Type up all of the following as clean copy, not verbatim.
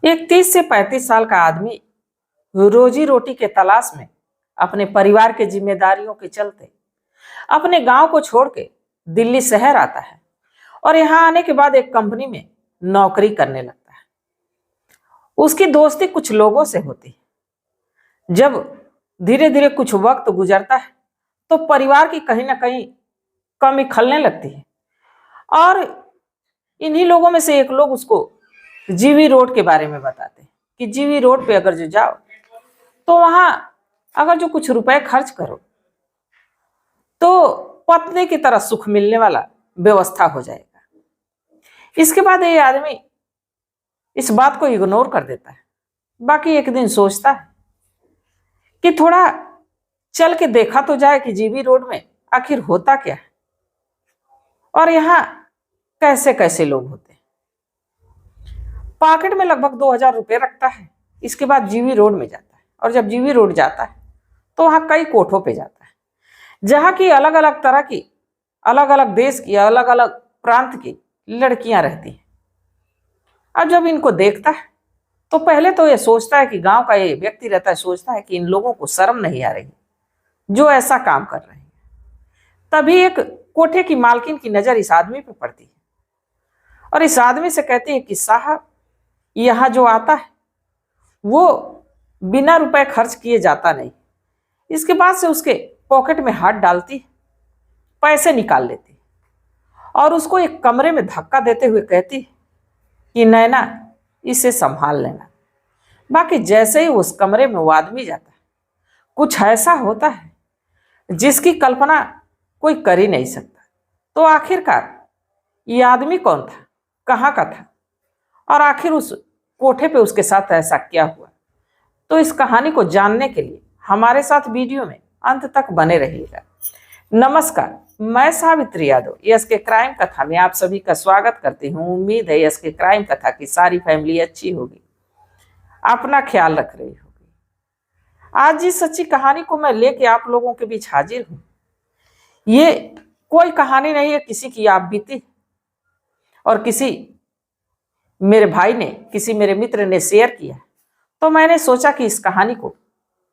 एक 30 से 35 साल का आदमी रोजी रोटी के तलाश में अपने परिवार के जिम्मेदारियों के चलते अपने गांव को छोड़ के दिल्ली शहर आता है और यहाँ आने के बाद एक कंपनी में नौकरी करने लगता है। उसकी दोस्ती कुछ लोगों से होती है। जब धीरे धीरे कुछ वक्त गुजरता है तो परिवार की कहीं ना कहीं कमी खलने लगती है और इन्हीं लोगों में से एक लोग उसको जीवी रोड के बारे में बताते हैं कि जीवी रोड पे अगर जो जाओ तो वहां अगर जो कुछ रुपए खर्च करो तो पत्नी की तरह सुख मिलने वाला व्यवस्था हो जाएगा। इसके बाद ये आदमी इस बात को इग्नोर कर देता है। बाकी एक दिन सोचता है कि थोड़ा चल के देखा तो जाए कि जीवी रोड में आखिर होता क्या है और यहाँ कैसे कैसे लोग होते हैं। पॉकेट में लगभग 2000 रुपये रखता है। इसके बाद जीवी रोड में जाता है और जब जीवी रोड जाता है तो वहाँ कई कोठों पे जाता है जहाँ की अलग अलग तरह की, अलग अलग देश की, अलग अलग प्रांत की लड़कियां रहती हैं। अब जब इनको देखता है तो पहले तो ये सोचता है कि गांव का ये व्यक्ति रहता है, सोचता है कि इन लोगों को शर्म नहीं आ रही जो ऐसा काम कर रहे हैं। तभी एक कोठे की मालकिन की नजर इस आदमी पे पड़ती है और इस आदमी से कहती है कि साहब, यहाँ जो आता है वो बिना रुपए खर्च किए जाता नहीं। इसके बाद से उसके पॉकेट में हाथ डालती, पैसे निकाल लेती और उसको एक कमरे में धक्का देते हुए कहती कि नैना, इसे संभाल लेना। बाकी जैसे ही उस कमरे में वो आदमी जाता है कुछ ऐसा होता है जिसकी कल्पना कोई कर ही नहीं सकता। तो आखिरकार ये आदमी कौन था, कहाँ का था और आखिर उस कोठे पे उसके साथ ऐसा क्या हुआ, तो इस कहानी को जानने के लिए हमारे साथ वीडियो में अंत तक बने रहिएगा। नमस्कार, मैं सावित्री यादव यस के क्राइम कथा में आप सभी का स्वागत करती हूँ। उम्मीद है यस के क्राइम कथा की सारी फैमिली अच्छी होगी, अपना ख्याल रख रही होगी। आज जिस सच्ची कहानी को मैं लेके आप लोगों के बीच हाजिर हूँ, ये कोई कहानी नहीं है किसी की आप बीती और किसी मेरे भाई ने, किसी मेरे मित्र ने शेयर किया, तो मैंने सोचा कि इस कहानी को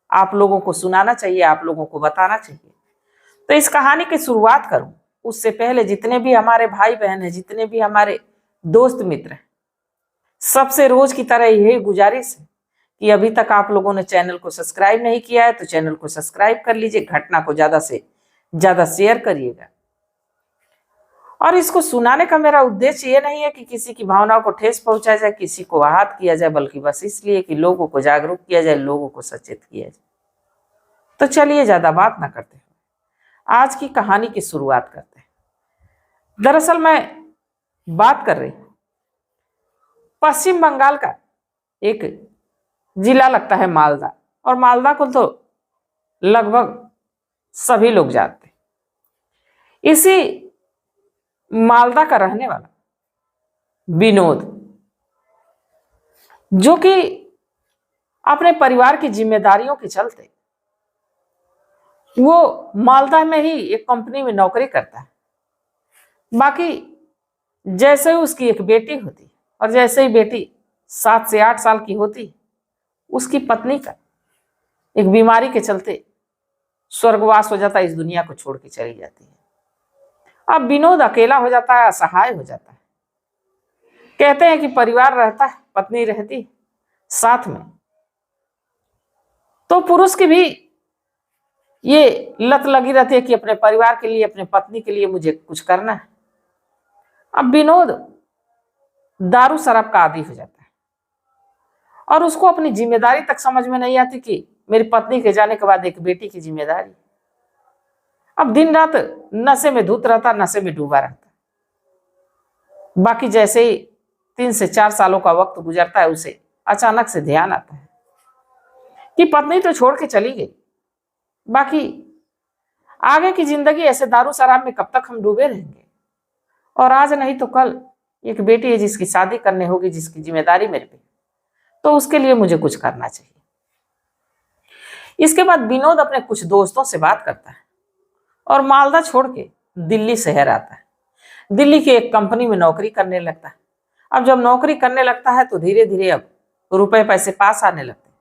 आप लोगों को सुनाना चाहिए, आप लोगों को बताना चाहिए। तो इस कहानी की शुरुआत करूं उससे पहले जितने भी हमारे भाई बहन हैं, जितने भी हमारे दोस्त मित्र हैं, सबसे रोज की तरह यही गुजारिश है कि अभी तक आप लोगों ने चैनल को सब्सक्राइब नहीं किया है तो चैनल को सब्सक्राइब कर लीजिए, घटना को ज्यादा से ज्यादा शेयर करिएगा। और इसको सुनाने का मेरा उद्देश्य ये नहीं है कि किसी की भावनाओं को ठेस पहुंचाया जाए, किसी को आहत किया जाए, बल्कि बस इसलिए कि लोगों को जागरूक किया जाए, लोगों को सचेत किया जाए। तो चलिए ज्यादा बात ना करते हैं, आज की कहानी की शुरुआत करते हैं। दरअसल मैं बात कर रही हूं पश्चिम बंगाल का एक जिला लगता है मालदा, और मालदा को तो लगभग सभी लोग जानते हैं। इसी मालदा का रहने वाला विनोद, जो कि अपने परिवार की जिम्मेदारियों के चलते वो मालदा में ही एक कंपनी में नौकरी करता है। बाकी जैसे ही उसकी एक बेटी होती और जैसे ही बेटी 7 से 8 साल की होती, उसकी पत्नी का एक बीमारी के चलते स्वर्गवास हो जाता है, इस दुनिया को छोड़ के चली जाती है। अब विनोद अकेला हो जाता है, असहाय हो जाता है। कहते हैं कि परिवार रहता है, पत्नी रहती साथ में, तो पुरुष की भी ये लत लगी रहती है कि अपने परिवार के लिए, अपने पत्नी के लिए मुझे कुछ करना है। अब विनोद दारू शराब का आदी हो जाता है और उसको अपनी जिम्मेदारी तक समझ में नहीं आती कि मेरी पत्नी के जाने के बाद एक बेटी की जिम्मेदारी। अब दिन रात नशे में धुत रहता, नशे में डूबा रहता। बाकी जैसे ही 3 से 4 सालों का वक्त गुजरता है, उसे अचानक से ध्यान आता है कि पत्नी तो छोड़ के चली गई, बाकी आगे की जिंदगी ऐसे दारू शराब में कब तक हम डूबे रहेंगे, और आज नहीं तो कल एक बेटी है जिसकी शादी करने होगी, जिसकी जिम्मेदारी मेरे पे, तो उसके लिए मुझे कुछ करना चाहिए। इसके बाद विनोद अपने कुछ दोस्तों से बात करता है और मालदा छोड़ के दिल्ली शहर आता है। दिल्ली की एक कंपनी में नौकरी करने लगता है। अब जब नौकरी करने लगता है तो धीरे धीरे अब रुपए पैसे पास आने लगते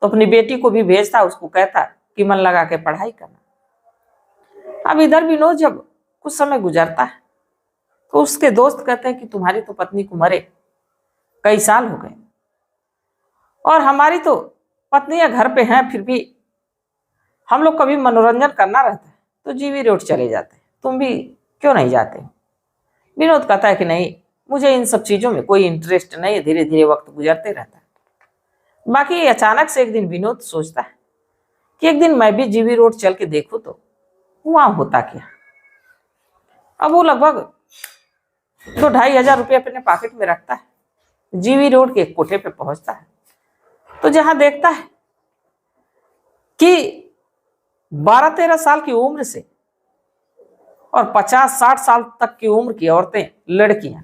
तो अपनी बेटी को भी भेजता, उसको कहता कि मन लगा के पढ़ाई करना। अब इधर विनोद जब कुछ समय गुजरता है तो उसके दोस्त कहते हैं कि तुम्हारी तो पत्नी को मरे कई साल हो गए और हमारी तो पत्नियां घर पे हैं, फिर भी हम लोग कभी मनोरंजन करना रहता है तो जीवी रोड चले जाते हैं, तुम भी क्यों नहीं जाते? विनोद कहता है कि नहीं, मुझे इन सब चीजों में कोई इंटरेस्ट नहीं है, धीरे धीरे वक्त गुजरते रहता है। बाकी अचानक से एक दिन विनोद सोचता है कि एक दिन मैं भी जीवी रोड चल के देखूं तो वहां होता क्या। अब वो लगभग 2-2,500 रुपये अपने पॉकेट में रखता है, जीवी रोड के एक कोठे पे पहुंचता है तो जहां देखता है कि 12-13 साल की उम्र से और 50-60 साल तक की उम्र की औरतें, लड़कियां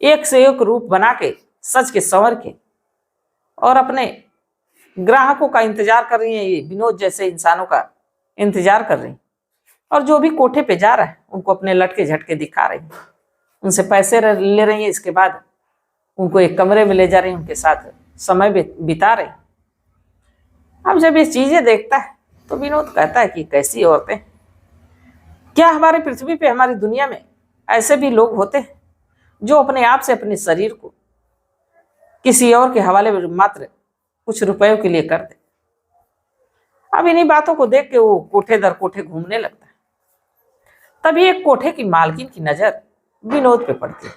एक से एक रूप बना के, सज के, संवर के और अपने ग्राहकों का इंतजार कर रही हैं। ये विनोद जैसे इंसानों का इंतजार कर रही हैं और जो भी कोठे पे जा रहा है उनको अपने लटके झटके दिखा रही हैं, उनसे पैसे ले रही हैं, इसके बाद उनको एक कमरे में ले जा रही हैं, उनके साथ समय बिता रही। अब जब ये चीजें देखता है तो विनोद कहता है कि कैसी औरतें, क्या हमारी पृथ्वी पे, हमारी दुनिया में ऐसे भी लोग होते हैं जो अपने आप से अपने शरीर को किसी और के हवाले में मात्र कुछ रुपयों के लिए कर दे। अब इन्हीं बातों को देख के वो कोठे दर कोठे घूमने लगता है। तभी एक कोठे की मालकिन की नजर विनोद पे पड़ती है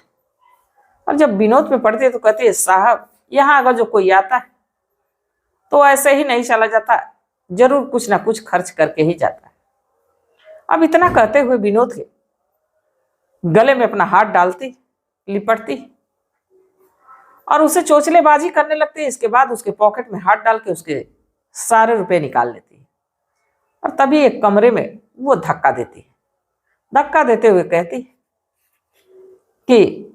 और जब विनोद पे पड़ती है तो कहती है, साहब यहाँ अगर जो कोई आता है तो ऐसे ही नहीं चला जाता, जरूर कुछ ना कुछ खर्च करके ही जाता है। अब इतना कहते हुए विनोद के गले में अपना हाथ डालती, लिपटती और उसे चोचलेबाजी करने लगती है। इसके बाद उसके पॉकेट में हाथ डाल के उसके सारे रुपए निकाल लेती है और तभी एक कमरे में वो धक्का देती है। धक्का देते हुए कहती कि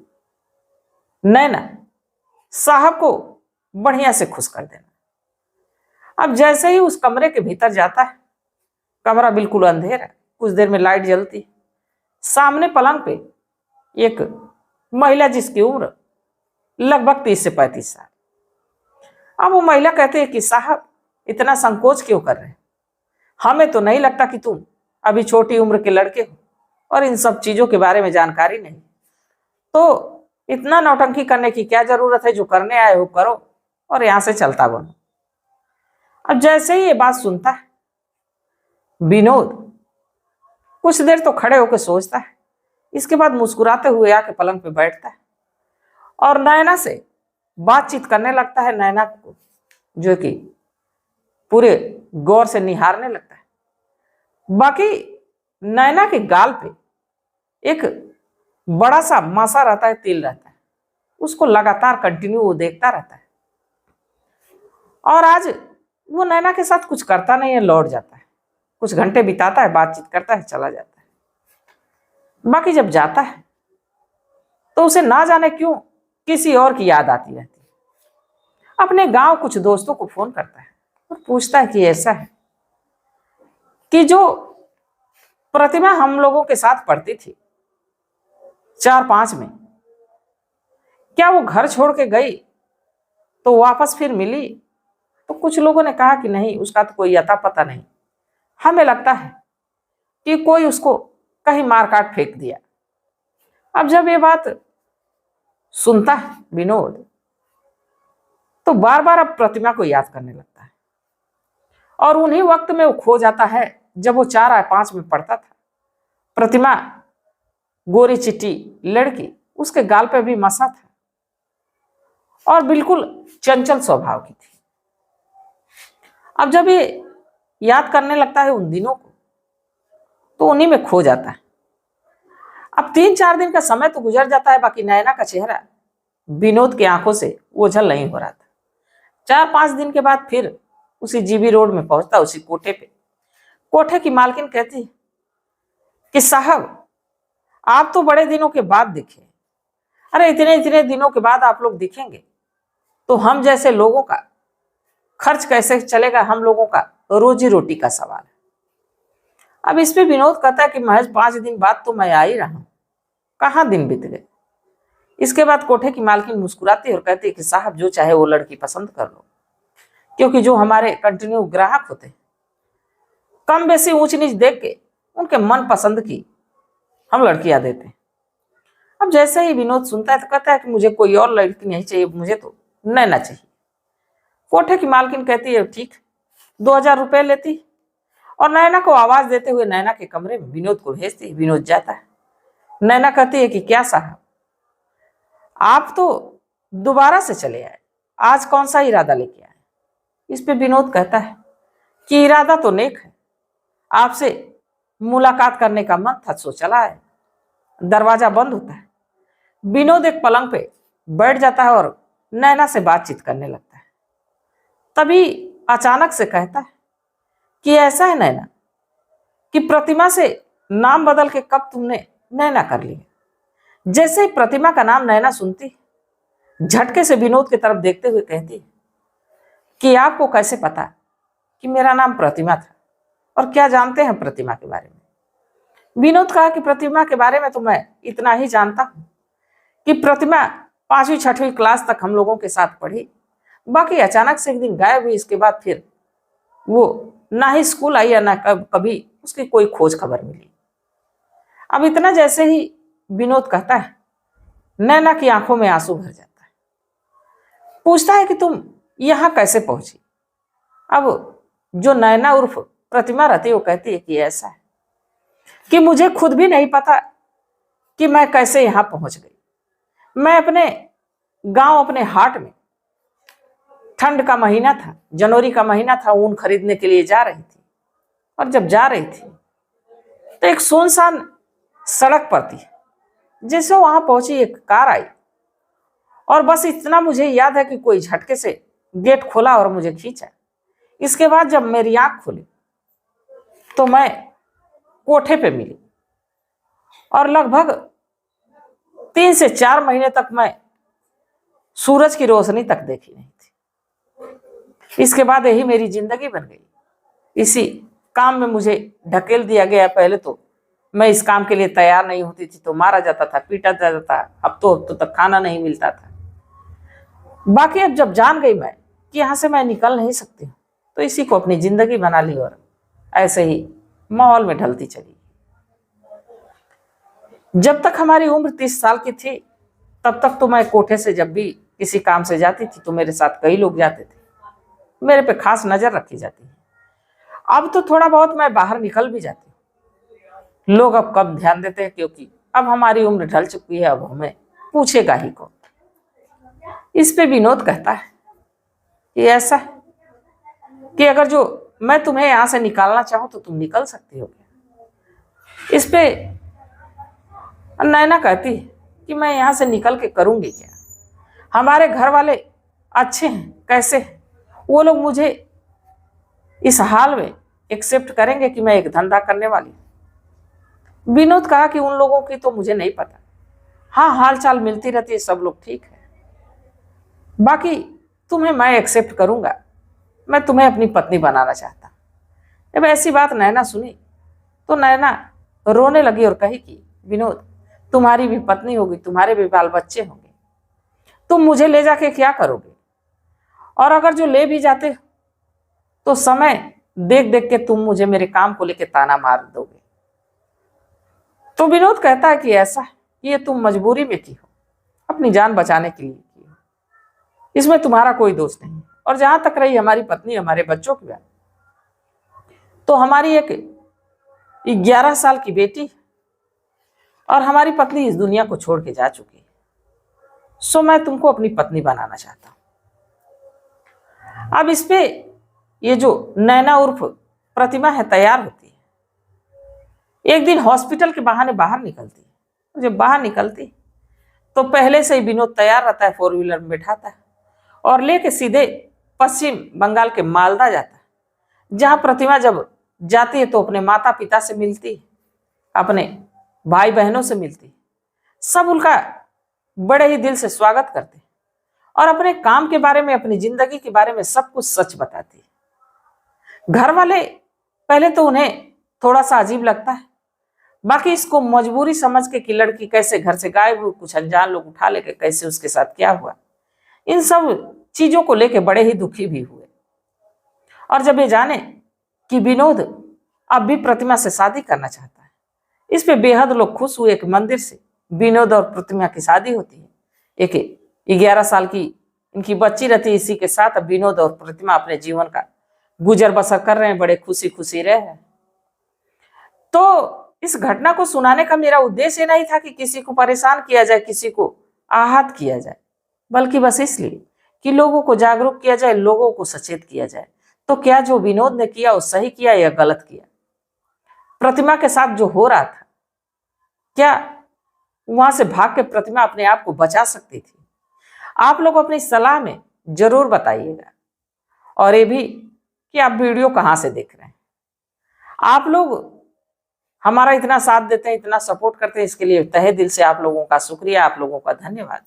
नैना, साहब को बढ़िया से खुश कर देना। अब जैसे ही उस कमरे के भीतर जाता है, कमरा बिल्कुल अंधेरा है, कुछ देर में लाइट जलती, सामने पलंग पे एक महिला जिसकी उम्र लगभग 30 से 35 साल। अब वो महिला कहती है कि साहब इतना संकोच क्यों कर रहे हैं, हमें तो नहीं लगता कि तुम अभी छोटी उम्र के लड़के हो और इन सब चीजों के बारे में जानकारी नहीं, तो इतना नौटंकी करने की क्या जरूरत है, जो करने आए हो करो और यहां से चलता बनो। अब जैसे ही ये बात सुनता है विनोद कुछ देर तो खड़े होकर सोचता है, इसके बाद मुस्कुराते हुए आके पलंग पे बैठता है और नैना से बातचीत करने लगता है। नैना को जो कि पूरे गौर से निहारने लगता है। बाकी नैना के गाल पे एक बड़ा सा मासा रहता है, तिल रहता है, उसको लगातार कंटिन्यू वो देखता रहता है और आज वो नैना के साथ कुछ करता नहीं है, लौट जाता है, कुछ घंटे बिताता है, बातचीत करता है, चला जाता है। बाकी जब जाता है तो उसे ना जाने क्यों किसी और की याद आती रहती है। अपने गांव कुछ दोस्तों को फोन करता है और पूछता है कि ऐसा है कि जो प्रतिमा हम लोगों के साथ पढ़ती थी 4-5 में, क्या वो घर छोड़ के गई तो वापस फिर मिली? तो कुछ लोगों ने कहा कि नहीं, उसका तो कोई अता पता नहीं, हमें लगता है कि कोई उसको कहीं मार काट फेंक दिया। अब जब ये बात सुनता है विनोद तो बार बार अब प्रतिमा को याद करने लगता है और उन्हीं वक्त में वो खो जाता है जब वो 4-5 में पढ़ता था। प्रतिमा गोरी चिट्टी लड़की, उसके गाल पे भी मसा था और बिल्कुल चंचल स्वभाव की थी। अब जब ये याद करने लगता है उन दिनों को तो उन्हीं में खो जाता है। अब 3-4 दिन का समय तो गुजर जाता है, बाकी नैना का चेहरा विनोद की आंखों से ओझल नहीं हो रहा था। 4-5 दिन के बाद फिर उसी जीबी रोड में पहुंचता, उसी कोठे पे। कोठे की मालकिन कहती कि साहब आप तो बड़े दिनों के बाद दिखे। अरे इतने इतने दिनों के बाद आप लोग दिखेंगे तो हम जैसे लोगों का खर्च कैसे चलेगा, हम लोगों का रोजी रोटी का सवाल है। अब इस पे विनोद कहता है कि महज 5 दिन बाद तो मैं आ ही रहा हूं, कहाँ दिन बीत गए। इसके बाद कोठे की मालकिन मुस्कुराती और कहती है कि साहब जो चाहे वो लड़की पसंद कर लो, क्योंकि जो हमारे कंटिन्यू ग्राहक होते हैं कम बेसी ऊंच नीच देख के उनके मन पसंद की हम लड़कियां देते हैं। अब जैसे ही विनोद सुनता है तो कहता है कि मुझे कोई और लड़की नहीं चाहिए, मुझे तो नैना चाहिए। कोठे की मालकिन कहती है ठीक, 2000 रुपये लेती और नैना को आवाज देते हुए नैना के कमरे में विनोद को भेजती। विनोद जाता है। नैना कहती है कि क्या साहब, आप तो दोबारा से चले आए, आज कौन सा इरादा लेके आए? इस पे विनोद कहता है कि इरादा तो नेक है, आपसे मुलाकात करने का मन था सो चला है। दरवाजा बंद होता है। विनोद एक पलंग पे बैठ जाता है और नैना से बातचीत करने लगता है। तभी अचानक से कहता है कि ऐसा है नैना कि प्रतिमा से नाम बदल के कब तुमने नैना कर लिया। जैसे ही प्रतिमा का नाम नैना सुनती, झटके से विनोद की तरफ देखते हुए कहती कि आपको कैसे पता कि मेरा नाम प्रतिमा था और क्या जानते हैं प्रतिमा के बारे में? विनोद कहा कि प्रतिमा के बारे में तो मैं इतना ही जानता हूं कि प्रतिमा 5वीं 6वीं क्लास तक हम लोगों के साथ पढ़ी, बाकी अचानक से एक दिन गायब हुई। इसके बाद फिर वो ना ही स्कूल आई या ना कभी उसकी कोई खोज खबर मिली। अब इतना जैसे ही विनोद कहता है, नैना की आंखों में आंसू भर जाता है। पूछता है कि तुम यहां कैसे पहुंची? अब जो नैना उर्फ प्रतिमा रहती है वो कहती है कि ऐसा है कि मुझे खुद भी नहीं पता कि मैं कैसे यहां पहुंच गई। मैं अपने गांव, अपने हाट में, ठंड का महीना था, जनवरी का महीना था, ऊन खरीदने के लिए जा रही थी। और जब जा रही थी तो एक सुनसान सड़क पर थी। जैसे वहां पहुंची एक कार आई और बस इतना मुझे याद है कि कोई झटके से गेट खोला और मुझे खींचा। इसके बाद जब मेरी आंख खुली तो मैं कोठे पे मिली और लगभग 3 से 4 महीने तक मैं सूरज की रोशनी तक देखी नहीं थी। इसके बाद यही मेरी जिंदगी बन गई। इसी काम में मुझे ढकेल दिया गया। पहले तो मैं इस काम के लिए तैयार नहीं होती थी तो मारा जाता था, पीटा जाता था। अब तो तक खाना नहीं मिलता था। बाकी अब जब जान गई मैं कि यहां से मैं निकल नहीं सकती तो इसी को अपनी जिंदगी बना ली और ऐसे ही माहौल में ढलती चली। जब तक हमारी उम्र 30 साल की थी तब तक तो मैं कोठे से जब भी किसी काम से जाती थी तो मेरे साथ कई लोग जाते थे, मेरे पे खास नजर रखी जाती है। अब तो थोड़ा बहुत मैं बाहर निकल भी जाती हूँ। लोग अब कब ध्यान देते हैं क्योंकि अब हमारी उम्र ढल चुकी है, अब हमें पूछेगा ही कौन। इस पे विनोद कहता है कि ऐसा है कि अगर जो मैं तुम्हें यहां से निकालना चाहूं तो तुम निकल सकती हो। इस पे नैना कहती है कि मैं यहां से निकल के करूंगी क्या? हमारे घर वाले अच्छे हैं, कैसे हैं? वो लोग मुझे इस हाल में एक्सेप्ट करेंगे कि मैं एक धंधा करने वाली? विनोद कहा कि उन लोगों की तो मुझे नहीं पता। हाँ, हाल चाल मिलती रहती है, सब लोग ठीक है। बाकी तुम्हें मैं एक्सेप्ट करूंगा, मैं तुम्हें अपनी पत्नी बनाना चाहता। जब ऐसी बात नैना सुनी तो नैना रोने लगी और कही कि विनोद, तुम्हारी भी पत्नी होगी, तुम्हारे भी बाल बच्चे होंगे, तुम मुझे ले जाके क्या करोगे? और अगर जो ले भी जाते तो समय देख देख के तुम मुझे मेरे काम को लेके ताना मार दोगे। तो विनोद कहता है कि ऐसा है कि ये तुम मजबूरी में की हो, अपनी जान बचाने के लिए की हो, इसमें तुम्हारा कोई दोष नहीं। और जहां तक रही हमारी पत्नी, हमारे बच्चों की बात, तो हमारी एक 11 साल की बेटी और हमारी पत्नी इस दुनिया को छोड़ के जा चुकी है। सो मैं तुमको अपनी पत्नी बनाना चाहता हूं। अब इस पे ये जो नैना उर्फ प्रतिमा है तैयार होती है। एक दिन हॉस्पिटल के बहाने बाहर निकलती है। जब बाहर निकलती तो पहले से ही विनोद तैयार रहता है, 4 व्हीलर में बैठाता है और लेके सीधे पश्चिम बंगाल के मालदा जाता है। जहां प्रतिमा जब जाती है तो अपने माता पिता से मिलती, अपने भाई बहनों से मिलती, सब उनका बड़े ही दिल से स्वागत करते और अपने काम के बारे में, अपनी जिंदगी के बारे में सब कुछ सच बताती। घर वाले पहले तो उन्हें थोड़ा सा अजीब लगता है, बाकी इसको मजबूरी समझ के कि लड़की कैसे घर से गायब हुई, कुछ अनजान लोग उठा लेके कैसे उसके साथ क्या हुआ, इन सब चीजों को लेके बड़े ही दुखी भी हुए। और जब ये जाने कि विनोद अब भी प्रतिमा से शादी करना चाहता है, इस पे बेहद लोग खुश हुए। एक मंदिर से विनोद और प्रतिमा की शादी होती है। एक 11 साल की इनकी बच्ची रहती है। इसी के साथ अब विनोद और प्रतिमा अपने जीवन का गुजर बसर कर रहे हैं, बड़े खुशी खुशी रहे हैं। तो इस घटना को सुनाने का मेरा उद्देश्य नहीं था कि किसी को परेशान किया जाए, किसी को आहत किया जाए, बल्कि बस इसलिए कि लोगों को जागरूक किया जाए, लोगों को सचेत किया जाए। तो क्या जो विनोद ने किया वो सही किया या गलत किया? प्रतिमा के साथ जो हो रहा था, क्या वहां से भाग के प्रतिमा अपने आप को बचा सकती थी? आप लोग अपनी सलाह में जरूर बताइएगा। और ये भी कि आप वीडियो कहां से देख रहे हैं। आप लोग हमारा इतना साथ देते हैं, इतना सपोर्ट करते हैं, इसके लिए तहे दिल से आप लोगों का शुक्रिया, आप लोगों का धन्यवाद।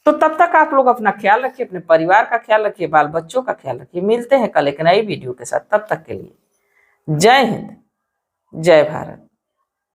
तो तब तक आप लोग अपना ख्याल रखिए, अपने परिवार का ख्याल रखिए, बाल बच्चों का ख्याल रखिए। मिलते हैं कल एक नई वीडियो के साथ। तब तक के लिए जय हिंद, जय भारत।